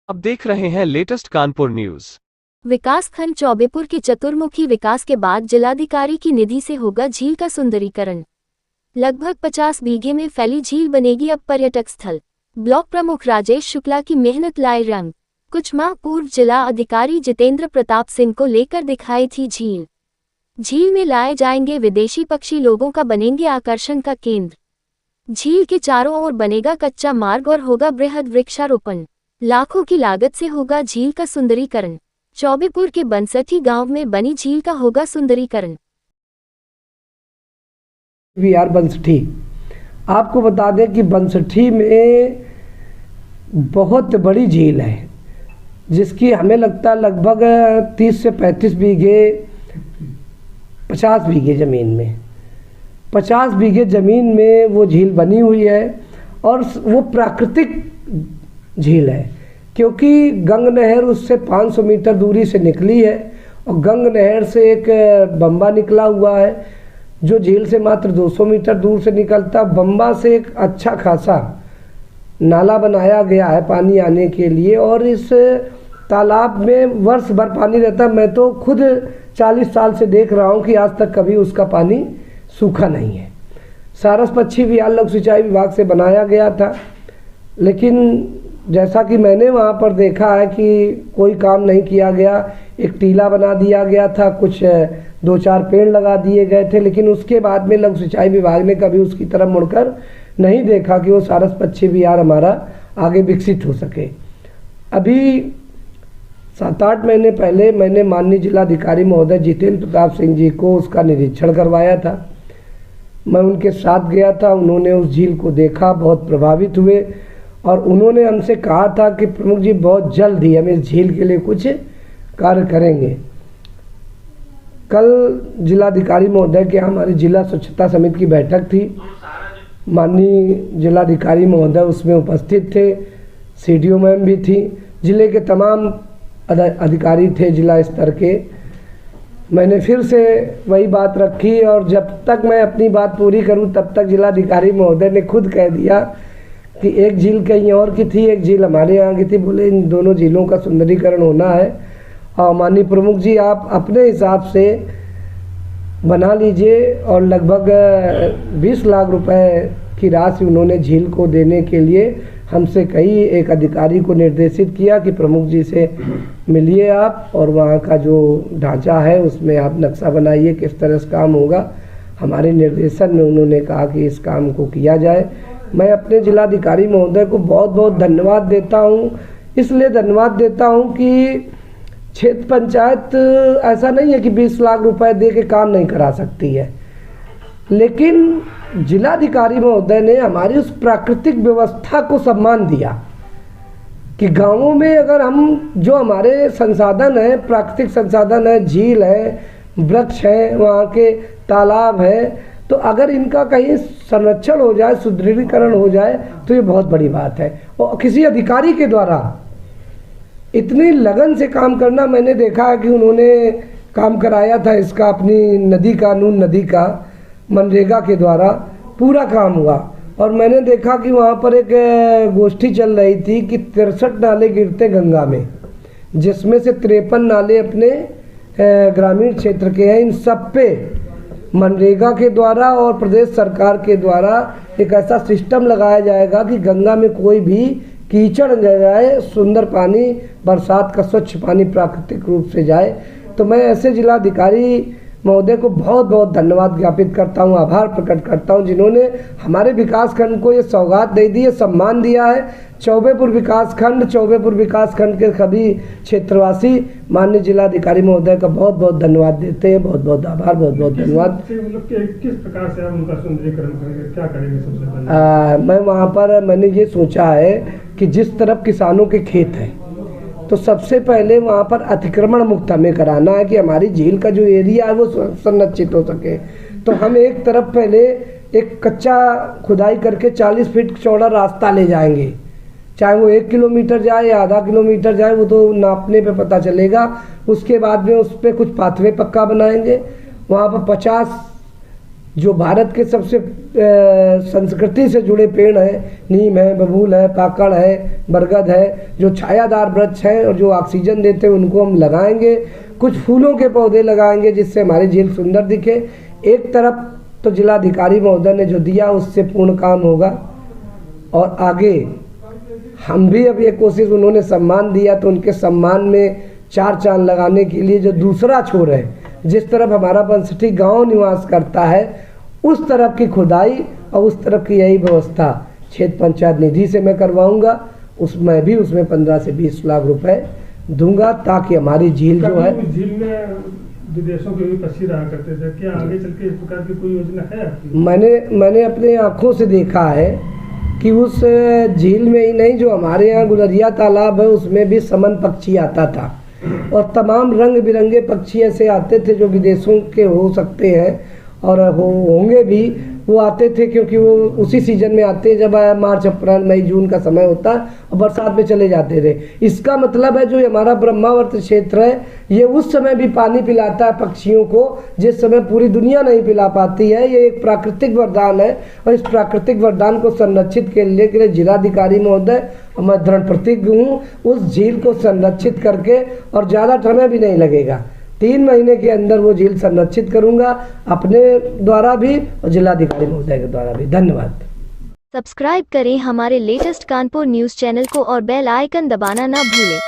अब देख रहे हैं लेटेस्ट कानपुर न्यूज। विकासखंड चौबेपुर की चतुर्मुखी विकास के बाद जिलाधिकारी की निधि से होगा झील का सुंदरीकरण। लगभग 50 बीघे में फैली झील बनेगी अब पर्यटक स्थल। ब्लॉक प्रमुख राजेश शुक्ला की मेहनत लाए रंग। कुछ माह पूर्व जिला अधिकारी जितेंद्र प्रताप सिंह को लेकर दिखाई थी झील। झील में लाए जाएंगे विदेशी पक्षी, लोगों का बनेंगे आकर्षण का केंद्र। झील के चारों ओर बनेगा कच्चा मार्ग और होगा बृहद वृक्षारोपण। लाखों की लागत से होगा झील का सुंदरीकरण। चौबेपुर के बनसठी गांव में बनी झील का होगा सुंदरीकरण। वीआर बनसठी, आपको बता दें कि बनसठी में बहुत बड़ी झील है, जिसकी हमें लगता है लगभग 30 से 35 बीघे 50 बीघे ज़मीन में 50 बीघे ज़मीन में वो झील बनी हुई है। और वो प्राकृतिक झील है, क्योंकि गंग नहर उससे 500 मीटर दूरी से निकली है और गंग नहर से एक बम्बा निकला हुआ है जो झील से मात्र 200 मीटर दूर से निकलता। बम्बा से एक अच्छा खासा नाला बनाया गया है पानी आने के लिए, और इस तालाब में वर्ष भर पानी रहता है। मैं तो खुद 40 साल से देख रहा हूँ कि आज तक कभी उसका पानी सूखा नहीं है। सारस पक्षी विहार लोक सिंचाई विभाग से बनाया गया था, लेकिन जैसा कि मैंने वहाँ पर देखा है कि कोई काम नहीं किया गया। एक टीला बना दिया गया था, कुछ 2-4 पेड़ लगा दिए गए थे, लेकिन उसके बाद में लोक सिंचाई विभाग ने कभी उसकी तरफ मुड़कर नहीं देखा कि वो सारस पक्षी विहार हमारा आगे विकसित हो सके। अभी 7-8 महीने पहले मैंने माननीय जिलाधिकारी महोदय जितेंद्र प्रताप सिंह जी को उसका निरीक्षण करवाया था। मैं उनके साथ गया था, उन्होंने उस झील को देखा, बहुत प्रभावित हुए और उन्होंने हमसे कहा था कि प्रमुख जी बहुत जल्द ही हम इस झील के लिए कुछ कार्य करेंगे। कल जिलाधिकारी महोदय के हमारी जिला स्वच्छता समिति की बैठक थी। माननीय जिलाधिकारी महोदय उसमें उपस्थित थे, सीडीओ मैम भी थी, जिले के तमाम अधिकारी थे जिला स्तर के। मैंने फिर से वही बात रखी और जब तक मैं अपनी बात पूरी करूं तब तक जिलाधिकारी महोदय ने खुद कह दिया कि एक झील कहीं और की थी, एक झील हमारे यहाँ की थी। बोले इन दोनों झीलों का सुंदरीकरण होना है और माननीय प्रमुख जी आप अपने हिसाब से बना लीजिए। और लगभग 20 लाख रुपए की राशि उन्होंने झील को देने के लिए हमसे कही। एक अधिकारी को निर्देशित किया कि प्रमुख जी से मिलिए आप और वहाँ का जो ढांचा है उसमें आप नक्शा बनाइए, किस तरह से काम होगा। हमारे निर्देशन में उन्होंने कहा कि इस काम को किया जाए। मैं अपने जिलाधिकारी महोदय को बहुत बहुत धन्यवाद देता हूँ। इसलिए धन्यवाद देता हूँ कि क्षेत्र पंचायत ऐसा नहीं है कि 20 लाख रुपए दे के काम नहीं करा सकती है, लेकिन जिलाधिकारी महोदय ने हमारी उस प्राकृतिक व्यवस्था को सम्मान दिया कि गांवों में अगर हम जो हमारे संसाधन है, प्राकृतिक संसाधन है, झील है, वृक्ष है, वहाँ के तालाब है, तो अगर इनका कहीं संरक्षण हो जाए, सुदृढ़ीकरण हो जाए तो ये बहुत बड़ी बात है। और किसी अधिकारी के द्वारा इतनी लगन से काम करना मैंने देखा है कि उन्होंने काम कराया था इसका अपनी नदी का, नून नदी का, मनरेगा के द्वारा पूरा काम हुआ। और मैंने देखा कि वहाँ पर एक गोष्ठी चल रही थी कि 63 नाले गिरते गंगा में, जिसमें से 53 नाले अपने ग्रामीण क्षेत्र के हैं। इन सब पे मनरेगा के द्वारा और प्रदेश सरकार के द्वारा एक ऐसा सिस्टम लगाया जाएगा कि गंगा में कोई भी कीचड़ न जाए, सुंदर पानी, बरसात का स्वच्छ पानी प्राकृतिक रूप से जाए। तो मैं ऐसे जिलाधिकारी महोदय को बहुत बहुत धन्यवाद ज्ञापित करता हूँ, आभार प्रकट करता हूँ, जिन्होंने हमारे विकासखंड को ये सौगात दे दी है, सम्मान दिया है। चौबेपुर विकासखंड के सभी क्षेत्रवासी माननीय जिलाधिकारी महोदय का बहुत बहुत धन्यवाद देते हैं। बहुत बहुत आभार, बहुत बहुत धन्यवाद। किस प्रकार से आप उनका सुंदरीकरण करेंगे, क्या करेंगे? सबसे पहले मैं वहाँ पर मैंने ये सोचा है कि जिस तरफ किसानों के खेत हैं तो सबसे पहले वहाँ पर अतिक्रमण मुक्त हमें कराना है कि हमारी झील का जो एरिया है वो संरक्षित हो सके। तो हम एक तरफ पहले एक कच्चा खुदाई करके 40 फीट चौड़ा रास्ता ले जाएंगे, चाहे वो 1 किलोमीटर जाए या आधा किलोमीटर जाए, वो तो नापने पे पता चलेगा। उसके बाद में उस पर कुछ पाथवे पक्का बनाएंगे। वहाँ पर 50 जो भारत के सबसे संस्कृति से जुड़े पेड़ हैं, नीम है, बबूल है, पाकड़ है, बरगद है, जो छायादार वृक्ष हैं और जो ऑक्सीजन देते हैं, उनको हम लगाएंगे। कुछ फूलों के पौधे लगाएंगे जिससे हमारी झील सुंदर दिखे। एक तरफ तो जिलाधिकारी महोदय ने जो दिया उससे पूर्ण काम होगा, और आगे हम भी अब ये कोशिश, उन्होंने सम्मान दिया तो उनके सम्मान में चार चांद लगाने के लिए जो दूसरा छोर है, जिस तरफ हमारा बंसठी गांव निवास करता है, उस तरफ की खुदाई और उस तरफ की यही व्यवस्था क्षेत्र पंचायत निधि से मैं करवाऊंगा। उसमें भी उसमें 15 से 20 लाख रुपए दूंगा, ताकि हमारी झील जो है, झील में विदेशों के भी पक्षी रहा करते थे, क्या आगे चल के इस प्रकार की कोई योजना है आपकी? मैंने अपने आँखों से देखा है कि उस झील में ही नहीं, जो हमारे यहाँ गुलरिया तालाब है उसमें भी समन पक्षी आता था, और तमाम रंग बिरंगे पक्षी ऐसे आते थे जो विदेशों के हो सकते हैं और होंगे भी। वो आते थे क्योंकि वो उसी सीजन में आते हैं जब मार्च, अप्रैल, मई, जून का समय होता है, और बरसात में चले जाते थे। इसका मतलब है जो हमारा ब्रह्मावर्त क्षेत्र है, ये उस समय भी पानी पिलाता है पक्षियों को जिस समय पूरी दुनिया नहीं पिला पाती है। ये एक प्राकृतिक वरदान है, और इस प्राकृतिक वरदान को संरक्षित करने के लिए जिलाधिकारी महोदय, मैं दृढ़ प्रतिज्ञ हूँ, उस झील को संरक्षित करके, और ज़्यादा समय भी नहीं लगेगा, 3 महीने के अंदर वो झील संरक्षित करूंगा, अपने द्वारा भी और जिलाधिकारी महोदय के द्वारा भी। धन्यवाद। सब्सक्राइब करें हमारे लेटेस्ट कानपुर न्यूज़ चैनल को और बेल आइकन दबाना ना भूलें।